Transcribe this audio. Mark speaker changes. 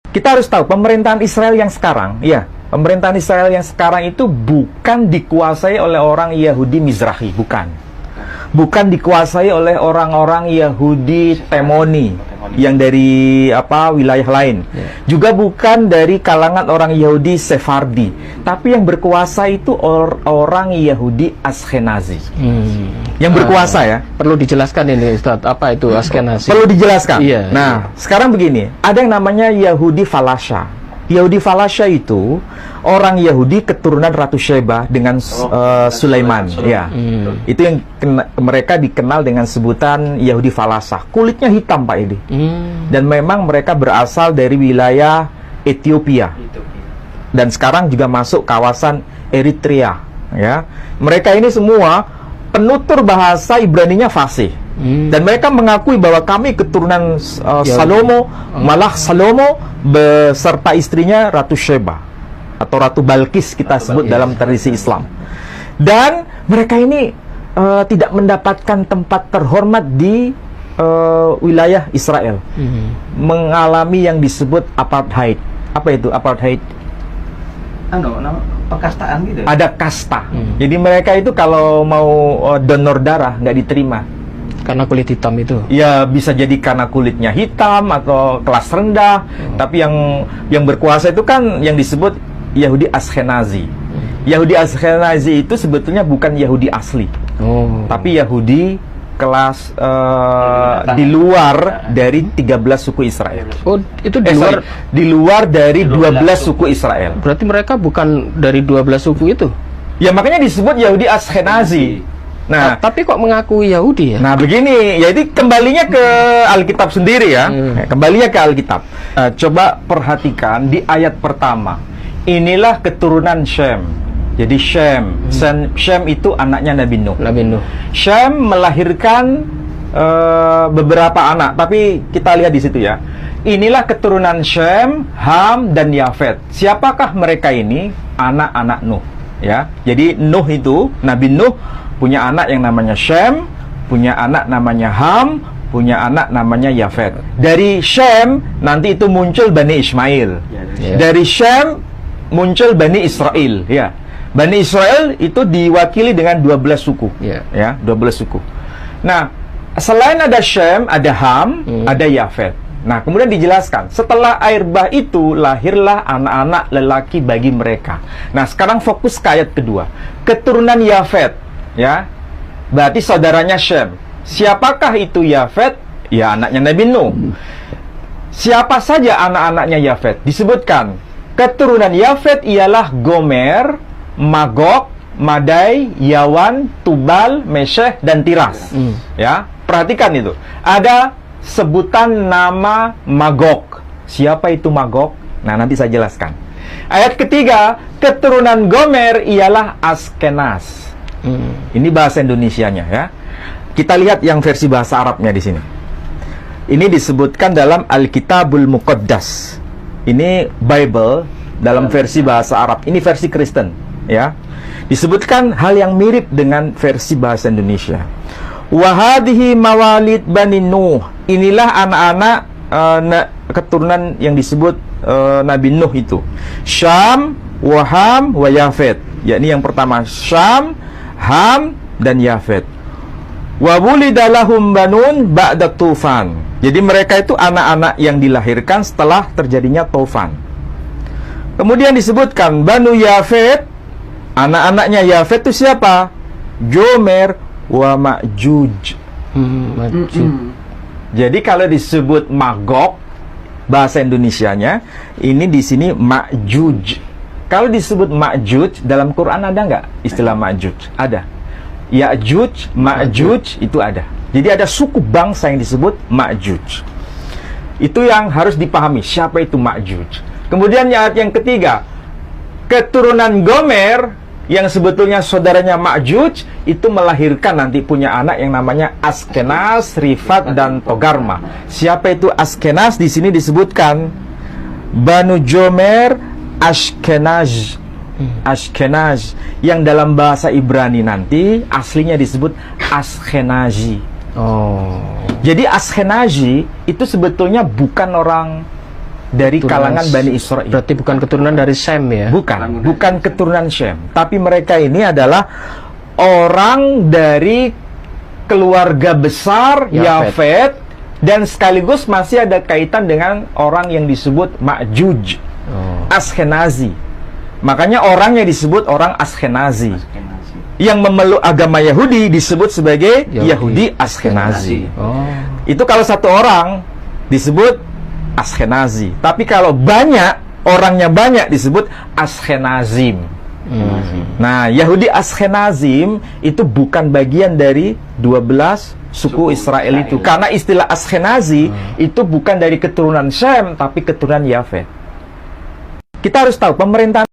Speaker 1: Kita harus tahu pemerintahan Israel yang sekarang, pemerintahan Israel yang sekarang itu bukan dikuasai oleh orang Yahudi Mizrahi, bukan dikuasai oleh orang-orang Yahudi Temoni yang dari wilayah lain, juga bukan dari kalangan orang Yahudi Sefardi, tapi yang berkuasa itu orang Yahudi Askenazi. Yang berkuasa ya.
Speaker 2: Perlu dijelaskan ini Ustaz, apa itu Askenazi?
Speaker 1: Perlu dijelaskan.
Speaker 2: Iya,
Speaker 1: nah, sekarang begini, ada yang namanya Yahudi Falasha. Yahudi Falasha itu orang Yahudi keturunan Ratu Sheba dengan Sulaiman. Itu yang mereka dikenal dengan sebutan Yahudi Falasha. Kulitnya hitam, Pak Edi. Dan memang mereka berasal dari wilayah Ethiopia. Dan sekarang juga masuk kawasan Eritrea. Ya, mereka ini semua penutur bahasa Ibraninya fasih. Dan mereka mengakui bahwa kami keturunan Salomo, malah Salomo beserta istrinya Ratu Sheba atau Ratu Balkis kita sebut dalam tradisi Islam. Dan mereka ini tidak mendapatkan tempat terhormat di wilayah Israel, mengalami yang disebut apartheid. Apa itu apartheid?
Speaker 3: Perkastaan gitu.
Speaker 1: Ada kasta. Jadi mereka itu kalau mau donor darah nggak diterima.
Speaker 2: Karena kulit hitam itu.
Speaker 1: Ya, bisa jadi karena kulitnya hitam atau kelas rendah. Tapi yang berkuasa itu kan yang disebut Yahudi Askenazi. Yahudi Askenazi itu sebetulnya bukan Yahudi asli. Tapi Yahudi kelas di luar dari 13 suku Israel.
Speaker 2: Oh, itu
Speaker 1: di luar dari 12 suku Israel.
Speaker 2: Berarti mereka bukan dari 12 suku itu?
Speaker 1: Ya, makanya disebut Yahudi Askenazi. Nah,
Speaker 2: tapi kok mengakui Yahudi ya?
Speaker 1: Nah, begini, jadi kembalinya ke Alkitab sendiri ya. Kembalinya ke Alkitab. Coba perhatikan di ayat pertama. Inilah keturunan Shem. Jadi Shem itu anaknya Nabi Nuh. Shem melahirkan beberapa anak, tapi kita lihat di situ ya. Inilah keturunan Shem, Ham, dan Yafet. Siapakah mereka ini? Anak-anak Nuh. Ya, jadi Nuh itu, Nabi Nuh punya anak yang namanya Shem, punya anak namanya Ham, punya anak namanya Yafet. Dari Shem nanti itu muncul Bani Ismail. Dari Shem muncul Bani Israel. Ya, Bani Israel itu diwakili dengan 12 suku. Ya, 12 suku. Nah, selain ada Shem, ada Ham, ada Yafet. Nah, kemudian dijelaskan, setelah air bah itu lahirlah anak-anak lelaki bagi mereka. Nah, sekarang fokus ke ayat kedua. Keturunan Yafet, ya, berarti saudaranya Shem. Siapakah itu Yafet? Ya, anaknya Nabi Nuh. Siapa saja anak-anaknya Yafet? Disebutkan, keturunan Yafet ialah Gomer, Magog, Madai, Yawan, Tubal, Meshech, dan Tiras. Ya, perhatikan itu. Ada sebutan nama Magog. Siapa itu Magog? Nah, nanti saya jelaskan. Ayat ketiga, keturunan Gomer ialah Askenaz. Ini bahasa Indonesianya ya. Kita lihat yang versi bahasa Arabnya di sini. Ini disebutkan dalam Alkitabul Muqaddas. Ini Bible dalam versi bahasa Arab. Ini versi Kristen ya. Disebutkan hal yang mirip dengan versi bahasa Indonesia. Wahadihi mawalid Bani Nuh. Inilah anak-anak keturunan yang disebut Nabi Nuh itu. Syam, Waham, wa Yafet. Yakni yang pertama Syam, Ham, dan Yafet. Wa wulidalahum banun ba'da tufan. Jadi mereka itu anak-anak yang dilahirkan setelah terjadinya tufan. Kemudian disebutkan Banu Yafet. Anak-anaknya Yafet itu siapa? Jomer wa Ma'juj. Jadi kalau disebut Magog, bahasa Indonesianya, ini di sini Ma'juj. Kalau disebut Ma'juj, dalam Quran ada nggak istilah Ma'juj? Ada. Ya'juj, Ma'juj itu ada. Jadi ada suku bangsa yang disebut Ma'juj. Itu yang harus dipahami, siapa itu Ma'juj. Kemudian ayat yang ketiga, keturunan Gomer yang sebetulnya saudaranya Ma'juj itu melahirkan nanti punya anak yang namanya Askenaz, Rifat, dan Togarma. Siapa itu Askenaz? Di sini disebutkan Banu Jomer Ashkenaz. Ashkenaz yang dalam bahasa Ibrani nanti aslinya disebut Askenazi. Jadi Askenazi itu sebetulnya bukan orang dari
Speaker 2: Keturunan
Speaker 1: kalangan Bani Israel.
Speaker 2: Berarti bukan keturunan dari Sem ya?
Speaker 1: Bukan keturunan Shem, tapi mereka ini adalah orang dari keluarga besar Yafet, dan sekaligus masih ada kaitan dengan orang yang disebut Ma'juj, Askenazi. Makanya orang yang disebut orang Askenazi. Yang memeluk agama Yahudi disebut sebagai Yahudi Askenazi. Itu kalau satu orang disebut Askenazi. Tapi kalau orangnya banyak disebut Askenazim. Nah, Yahudi Askenazim itu bukan bagian dari 12 suku Israel itu. Karena istilah Askenazi itu bukan dari keturunan Shem, tapi keturunan Yafet. Kita harus tahu pemerintahan